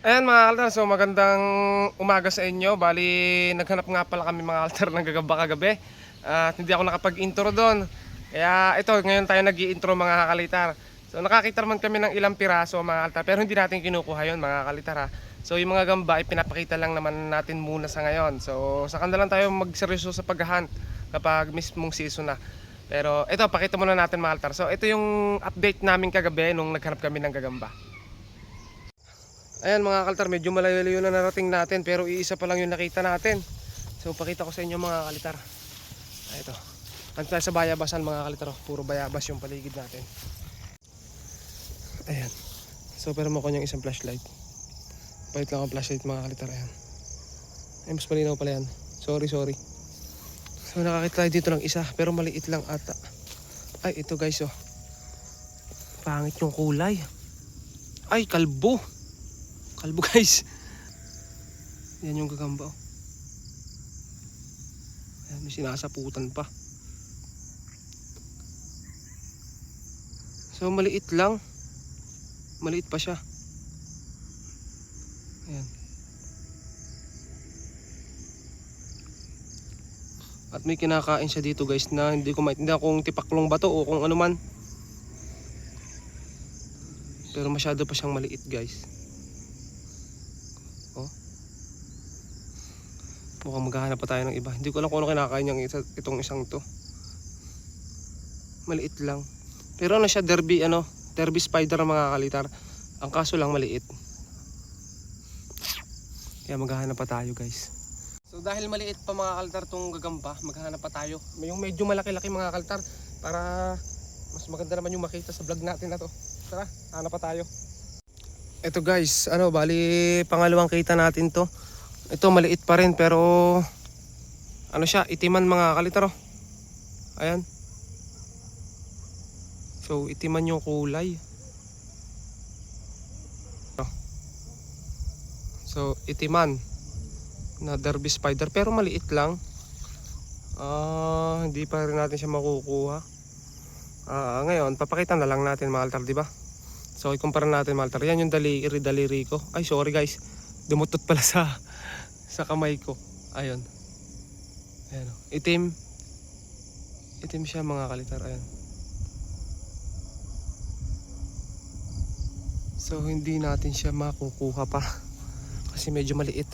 Ayan mga kaltar, so magandang umaga sa inyo. Bali, naghanap nga pala kami mga kaltar ng gagamba kagabi. At hindi ako nakapag-intro doon. Kaya ito, ngayon tayo nag-i-intro mga kalitar. So nakakita naman kami ng ilang piraso mga kaltar, pero hindi natin kinukuha yon mga kalitar ha. So yung mga gamba ay pinapakita lang naman natin muna sa ngayon. So sa kanila lang tayo magseryoso sa paghahunt kapag mismong season na. Pero ito, pakita muna natin mga kaltar. So ito yung update namin kagabi nung naghanap kami ng gagamba. Ayan mga kaltar, medyo malayo-layo na narating natin, pero iisa pa lang yung nakita natin. So pakita ko sa inyo mga kalitar. Ito, ano tayo sa bayabasan mga kalitar, puro bayabas yung paligid natin. Ayan, so pero mo ko yung isang flashlight. Palit lang ang flashlight mga kalitar. Ayan, ay mas malinaw pala yan. Sorry. So nakakita tayo dito ng isa, pero maliit lang ata. Ay ito guys, oh, pangit yung kulay. Ay kalbo guys. Yan yung gagamba, oh. Ayan, may sinasaputan pa. So maliit lang. Maliit pa siya. Ayan. At may kinakain siya dito guys na hindi ko maintindihan kung tipaklong ba to o kung ano man. Pero masyado pa siyang maliit guys. Oh. Mukhang maghahanap pa tayo ng iba. Hindi ko alam kung ano kinakain niyang itong isang to. Maliit lang. Pero ano siya, derby spider mga kalitar. Ang kaso lang maliit. Kaya maghahanap pa tayo guys. So dahil maliit pa mga kalitar tong gagamba, maghahanap pa tayo. Yung medyo malaki-laki mga kalitar para mas maganda naman yung makita sa vlog natin na to. Tara, hanap pa tayo. Ito guys, bali pangalawang kita natin to. Ito maliit pa rin pero ano siya, itiman mga kalitar, oh. Ayan. So itiman yung kulay. So itiman na derby spider pero maliit lang. Hindi pa rin natin siya makukuha. Ngayon papakita na lang natin mga kaltar, di ba? So ikumpara natin mga kaltar. Yan yung daliri ko. Ay sorry guys, dumutot pala sa kamay ko. Ayun. Ayan, oh. Itim siya mga kalitar. Ayan. So hindi natin siya makukuha pa kasi medyo maliit.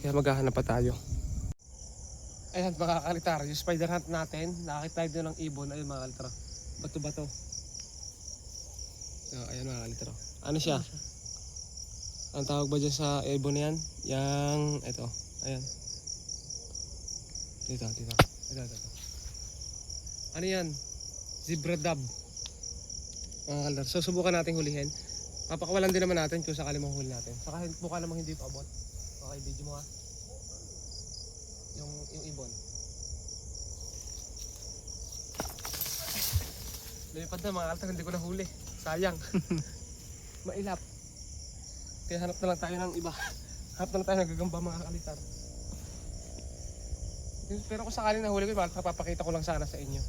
Kaya maghahanap pa tayo. Ayan mga kalitar, yung spider hunt natin, nakakita tayo doon ng ibon. Ayun mga kalitar, bato-bato. So ayan mga kalitar, ano siya? Ang tawag ba dyan sa ibon na yan? Ito, ayan. Dito. Ano yan? Zebra dove. Mga kalitar, so subukan natin hulihin. Papakawalan din naman natin kung sakali mahuli natin. Saka mukha namang hindi pa abot. Okay, video mo ha. Yung ibon. Lumipad na mga kaltar, hindi ko nahuli. Sayang. Mailap. Kaya hanap na lang tayo ng iba. Hanap na lang tayo ng gagamba mga kalitar. Pero kung sakali nahuli ko, papakita ko lang sana sa inyo.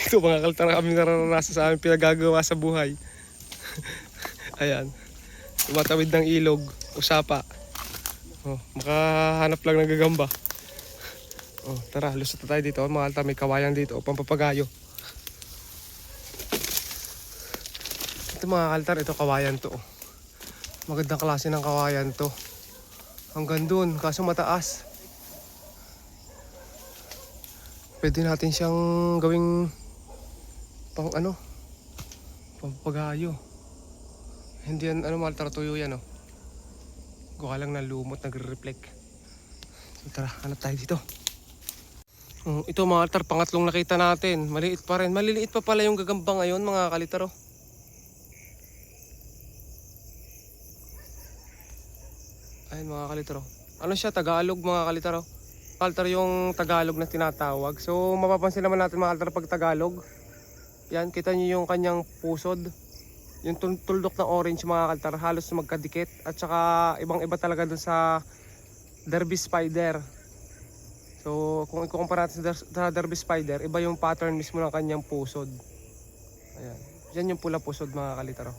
Ito mga kaltar, kami nararanasan sa aming pinagagawa sa buhay. Ayan, tumatawid ng ilog, usapa. Makahanap lang ng gagamba. Tara, lusot na tayo dito mga kaltar, may kawayan dito, pampapagayo. Ito mga kaltar, ito kawayan to. Magandang klase ng kawayan to. Hanggang dun, kaso mataas. Pwede natin siyang gawing pampapagayo. Hindi yan, mga kaltar, tuyo yan, oh. Gawa lang ng lumot, nagre-reflect. So tara, hanap tayo dito. Ito mga kaltar, pangatlong nakita natin. Maliit pa rin. Maliliit pa pala yung gagamba ngayon mga kalitar, oh. Ayun mga kalitar, oh. Ano siya, Tagalog mga kalitar, oh. Kalitar yung Tagalog na tinatawag. So mapapansin naman natin mga kalitar pag Tagalog. Yan, kita nyo yung kanyang pusod. Yung tuldok ng orange mga kalitar, halos magkadikit. At saka ibang iba talaga dun sa derby spider. So kung ikukumpara natin sa derby spider, iba yung pattern mismo ng kanyang pusod. Ayan. Yan yung pula pusod mga kalitaro.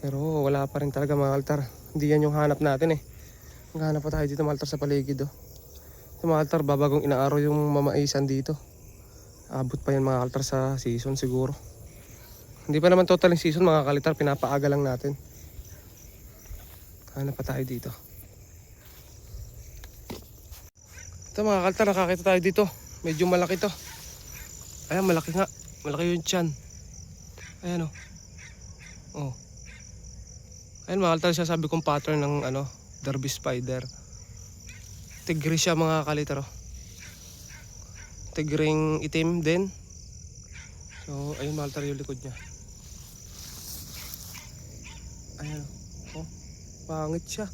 Pero wala pa rin talaga mga altar. Hindi yan yung hanap natin eh. Maghanap pa tayo dito mga altar sa paligid oh. Sa mga altar babagong inaaraw yung mamaisan dito. Abot pa yan mga altar sa season siguro. Hindi pa naman total yung season mga kalitar, pinapaaga lang natin. Hanap pa tayo dito. Ito mga kalitar, nakakita tayo dito. Medyo malaki to. Ayan, malaki nga. Malaki yung tiyan. Ayan o. Oh. Ayan mga kalitar, siya sabi kong pattern ng derby spider. Tigre siya mga kalitar oh. Tigring itim din. So ayun mga kalitar yung likod niya. Ayan oh. Pangit siya.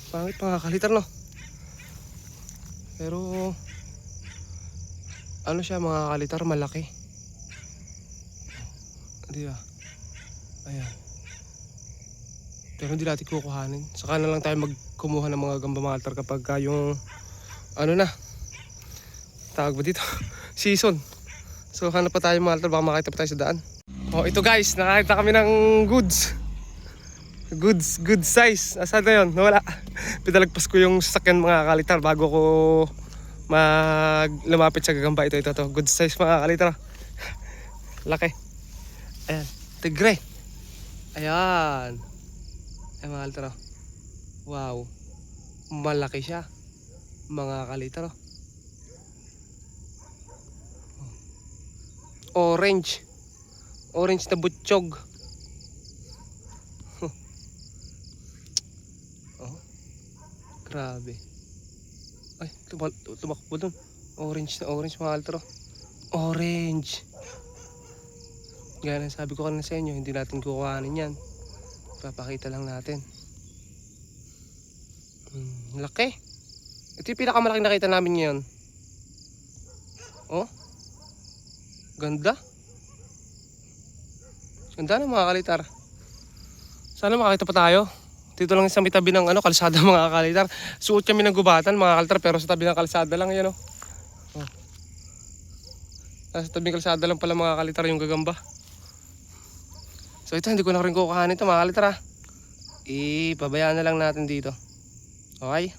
Pangit mga kalitar no. Pero ano siya mga kalitar, malaki. Di ba? Ayan. Pero hindi natin kukuhanin. Saka na lang tayo magkumuha ng mga gamba mga kalitar kapag yung na tawag ba dito? Season. So hanap pa tayo mga kalitar, baka makita pa tayo sa daan. Oh ito guys, nakakita kami ng goods. Good size. Asan na yun? Nawala. Pinalagpas ko yung sasakyan mga kalitar bago ko lumapit sa gagamba. Ito. Good size mga kalitar. Laki. Ayan. Tigre. Ayan. Ayan mga kalitar. Wow. Malaki siya. Mga kalitar. Orange. Orange na butchog. Grabe. Ay, tumakbo dun. Orange na orange mga kalitar. Orange. Gaya na sabi ko kanina sa inyo, hindi natin kukuhanin yan. Papakita lang natin. Laki. Ito yung pinakamalaki nakita namin ngayon. Oh. Ganda. Ganda na mga kalitar. Sana makakita pa tayo. Dito lang sa may tabi ng kalsada mga kalitar. Suot kami ng gubatan mga kalitar pero sa tabi ng kalsada lang yan oh. Sa tabi ng kalsada lang pala mga kalitar yung gagamba. So ito hindi ko na rin kukuhanin ito mga kalitar ah. Ipabayaan na lang natin dito. Okay?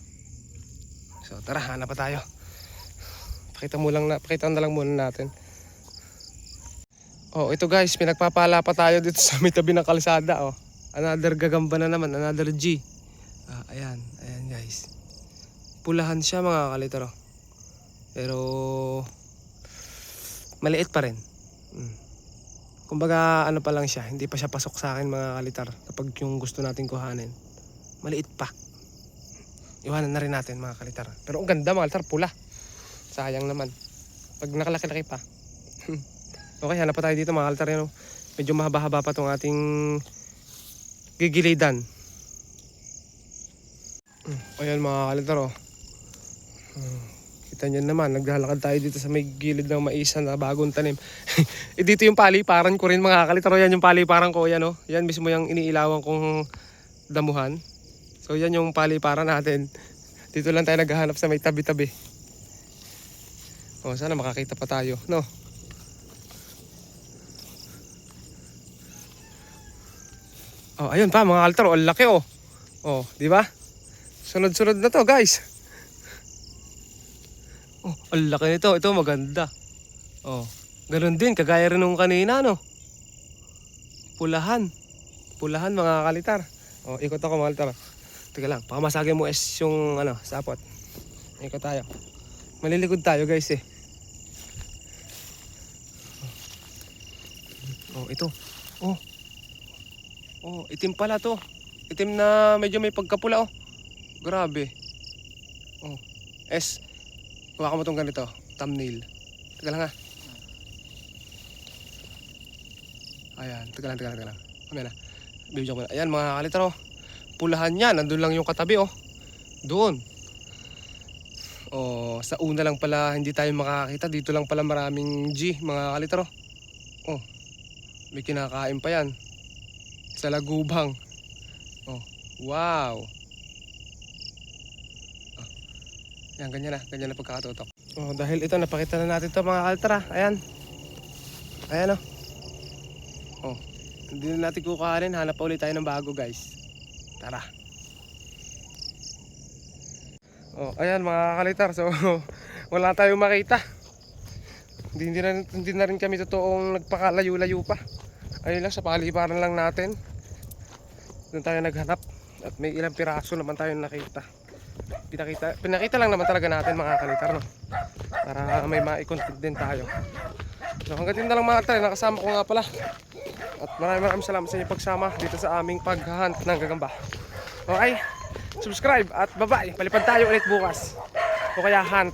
So tara, hanap pa tayo. Pakita na lang muna natin. Oh ito guys, pinagpapala pa tayo dito sa may tabi ng kalsada oh. Another gagamba na naman, another G. Ayan guys. Pulahan siya mga kalitar. Pero maliit pa rin. Kumbaga pa lang siya, hindi pa siya pasok sa akin mga kalitar. Kapag yung gusto natin kuhanin, maliit pa. Iwanan na rin natin mga kalitar. Pero ang ganda mga kalitar, pula. Sayang naman. Pag nakalaki-laki pa. Okay, hanap pa tayo dito mga kalitar. Medyo mahaba-haba pa itong ating gigilidan. Ayan mga kalitar oh. Kita nyo naman, naglalakad tayo dito sa may gilid ng maisan na bagong tanim. Dito yung paliparan ko rin mga kalitar. Yan yung paliparan ko, yan oh. Yan mismo yung iniilawan kong damuhan. So yan yung paliparan natin. Dito lang tayo naghahanap sa may tabi-tabi. Oh, sana makakita pa tayo, no? Oh, ayun pa mga kalitar, ang laki oh. Oh, di ba? Sunod-sunod na to, guys. Oh, ang laki nito. Ito maganda. Oh, ganoon din kagaya rin nung kanina, no? Pulahan. Pulahan mga kalitar. Oh, ikot ako mga kalitar. Teka lang, pakamasagay mo yung sapot. Ikot tayo. Malilikod tayo, guys eh. Oh, ito. Oh. Oh, itim pala to. Itim na medyo may pagkapula oh. Grabe. Oh. Kuha ka mo itong ganito. Thumbnail. Teka lang ha. Ayan. Teka lang. Ayan na. Bibigyan ko na. Ayan mga kalitar oh. Pulahan yan. Nandun lang yung katabi oh. Doon. Oh, sa una lang pala hindi tayo makakita. Dito lang pala maraming G mga kalitar oh. Oh. May kinakain pa yan. Sa lagubang. Oh, wow. Oh. Yan, ganyan na pagkakatutok. Oh, dahil ito napakita na natin 'to mga kalitar. Ayan. Ayan oh. Oh, Hindi na natin kukuhanin, hanap pa ulit tayo ng bago guys. Tara. Oh, ayan mga kalitar, so wala tayong makita. Hindi na rin kami totoong nagpakalayo-layo pa. Ayun lang, sa paliparan lang natin. Doon tayo naghanap. At may ilang piraso naman tayong nakita. Pinakita lang naman talaga natin mga kalitar, no? Para may ma-content din tayo. So hanggang din na lang mga kalitar, nakasama ko nga pala. At maraming salamat sa inyong pagsama dito sa aming paghahunt ng gagamba. Okay? Subscribe at bye-bye. Palipad tayo ulit bukas. O kaya hunt.